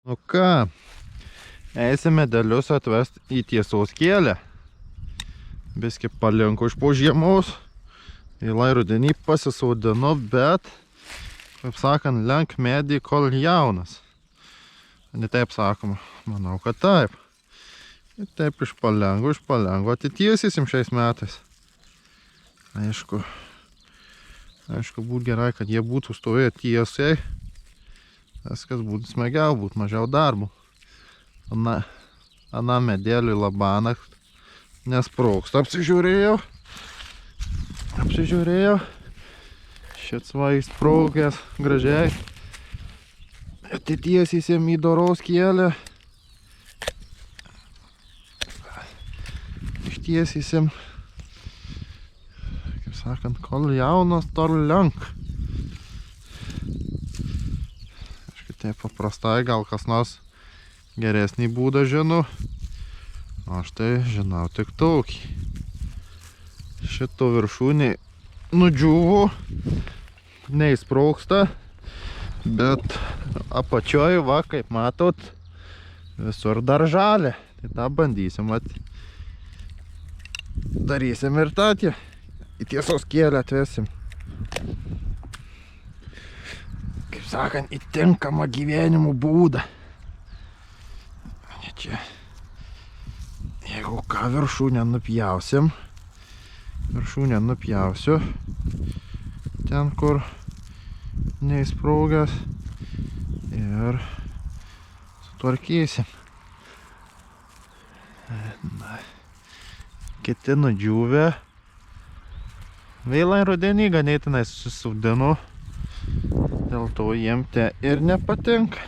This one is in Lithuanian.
Nu ką, eisime medelius atvesti į tiesos kėlę. Biski palinko iš po žiemos. Vėlai rudenį pasisodinu, bet, kaip sakant, lenk medį, kol jaunas. Ne taip sakoma, manau, kad taip. Ir taip iš palengo atitiesysim šiais metais. Aišku, būtų gerai, kad jie būtų stovėję tiesiai. Viskas būtų smagiau, būtų mažiau darbų. Ana medėliui labanakt nesprogsta. Apsižiūrėjau. Šits va įsprogęs gražiai. Atitiesysim į doros kėlę. Ištiesysim. Kaip sakant, kol jaunas, tol lenk. Taip paprastai, gal kas nors geresnį būdą žino. O aš tai žinau tik tokį. Šito viršūnė nudžiūvo, neįsprogsta, bet apačioj, va, kaip matot, visur dar žalia. Tai tą bandysim, darysim ir tą į tiesos kėlę atvesim. Kaip sakant, į tinkamą gyvenimo būdą. Čia, jeigu ką viršūnę nupjausim, ten, kur neįsprogęs, ir sutvarkysim. Kiti nudžiūvę. Vėlai rudenį ganėtinai susisodinu. Dėl to jiem te ir nepatinka.